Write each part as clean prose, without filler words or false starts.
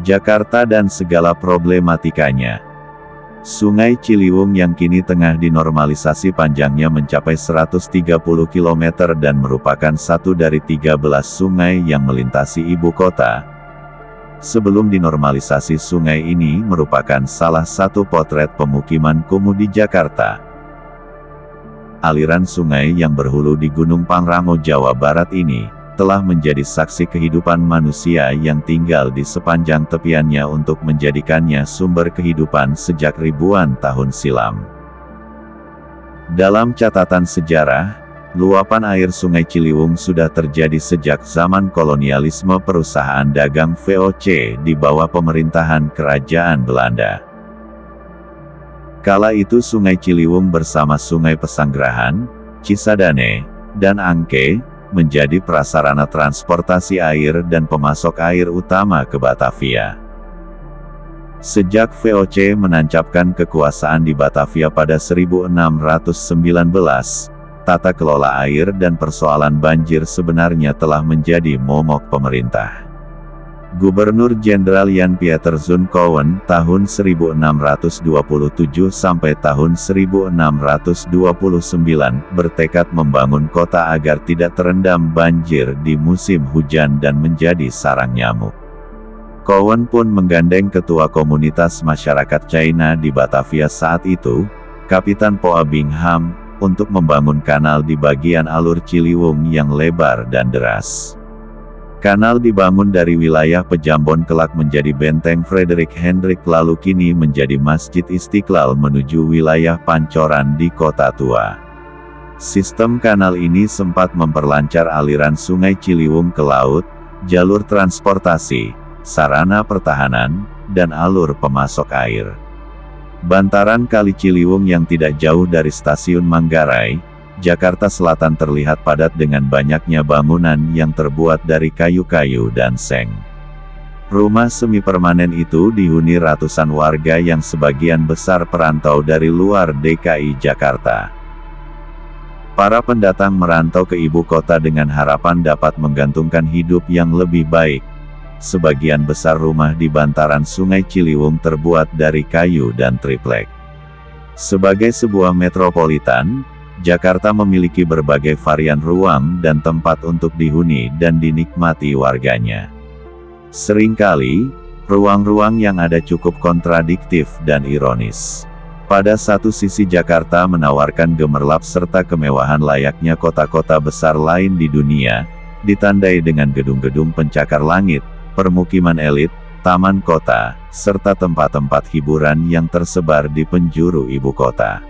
Jakarta dan segala problematikanya. Sungai Ciliwung yang kini tengah dinormalisasi panjangnya mencapai 130 km dan merupakan satu dari 13 sungai yang melintasi ibu kota. Sebelum dinormalisasi, sungai ini merupakan salah satu potret pemukiman kumuh di Jakarta. Aliran sungai yang berhulu di Gunung Pangrango, Jawa Barat ini telah menjadi saksi kehidupan manusia yang tinggal di sepanjang tepiannya untuk menjadikannya sumber kehidupan sejak ribuan tahun silam. Dalam catatan sejarah, luapan air Sungai Ciliwung sudah terjadi sejak zaman kolonialisme perusahaan dagang VOC di bawah pemerintahan Kerajaan Belanda. Kala itu Sungai Ciliwung bersama Sungai Pesanggerahan, Cisadane, dan Angke menjadi prasarana transportasi air dan pemasok air utama ke Batavia. Sejak VOC menancapkan kekuasaan di Batavia pada 1619, tata kelola air dan persoalan banjir sebenarnya telah menjadi momok pemerintah. Gubernur Jenderal Jan Pieter Zoon tahun 1627 sampai tahun 1629 bertekad membangun kota agar tidak terendam banjir di musim hujan dan menjadi sarang nyamuk. Cowan pun menggandeng ketua komunitas masyarakat China di Batavia saat itu, Kapitan Poa Bingham, untuk membangun kanal di bagian alur Ciliwung yang lebar dan deras. Kanal dibangun dari wilayah Pejambon kelak menjadi benteng Frederick Hendrik lalu kini menjadi Masjid Istiqlal menuju wilayah Pancoran di Kota Tua. Sistem kanal ini sempat memperlancar aliran Sungai Ciliwung ke laut, jalur transportasi, sarana pertahanan, dan alur pemasok air. Bantaran Kali Ciliwung yang tidak jauh dari Stasiun Manggarai, Jakarta Selatan terlihat padat dengan banyaknya bangunan yang terbuat dari kayu-kayu dan seng. Rumah semi permanen itu dihuni ratusan warga yang sebagian besar perantau dari luar DKI Jakarta. Para pendatang merantau ke ibu kota dengan harapan dapat menggantungkan hidup yang lebih baik. Sebagian besar rumah di bantaran Sungai Ciliwung terbuat dari kayu dan triplek. Sebagai sebuah metropolitan, Jakarta memiliki berbagai varian ruang dan tempat untuk dihuni dan dinikmati warganya. Seringkali, ruang-ruang yang ada cukup kontradiktif dan ironis. Pada satu sisi Jakarta menawarkan gemerlap serta kemewahan layaknya kota-kota besar lain di dunia, ditandai dengan gedung-gedung pencakar langit, permukiman elit, taman kota, serta tempat-tempat hiburan yang tersebar di penjuru ibu kota.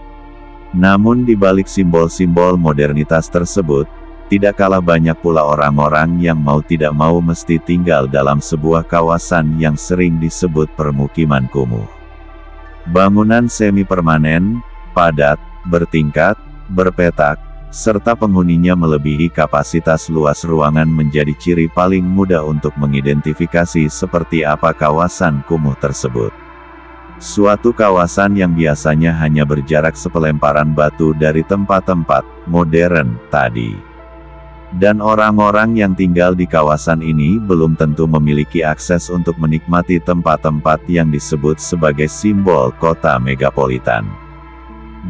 Namun di balik simbol-simbol modernitas tersebut, tidak kalah banyak pula orang-orang yang mau tidak mau mesti tinggal dalam sebuah kawasan yang sering disebut permukiman kumuh. Bangunan semi permanen, padat, bertingkat, berpetak, serta penghuninya melebihi kapasitas luas ruangan menjadi ciri paling mudah untuk mengidentifikasi seperti apa kawasan kumuh tersebut. Suatu kawasan yang biasanya hanya berjarak sepelemparan batu dari tempat-tempat modern tadi. Dan orang-orang yang tinggal di kawasan ini belum tentu memiliki akses untuk menikmati tempat-tempat yang disebut sebagai simbol kota megapolitan.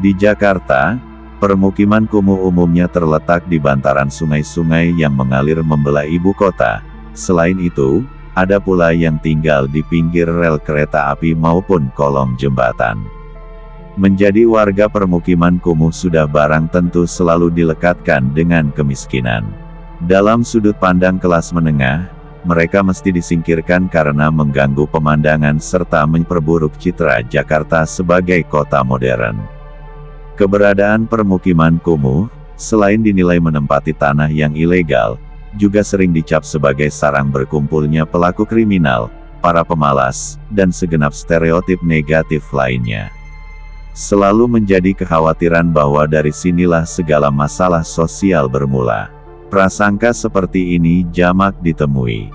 Di Jakarta, permukiman kumuh umumnya terletak di bantaran sungai-sungai yang mengalir membelah ibu kota. Selain itu, ada pula yang tinggal di pinggir rel kereta api maupun kolong jembatan. Menjadi warga permukiman kumuh sudah barang tentu selalu dilekatkan dengan kemiskinan. Dalam sudut pandang kelas menengah, mereka mesti disingkirkan karena mengganggu pemandangan serta memperburuk citra Jakarta sebagai kota modern. Keberadaan permukiman kumuh, selain dinilai menempati tanah yang ilegal, juga sering dicap sebagai sarang berkumpulnya pelaku kriminal, para pemalas, dan segenap stereotip negatif lainnya. Selalu menjadi kekhawatiran bahwa dari sinilah segala masalah sosial bermula. Prasangka seperti ini jamak ditemui.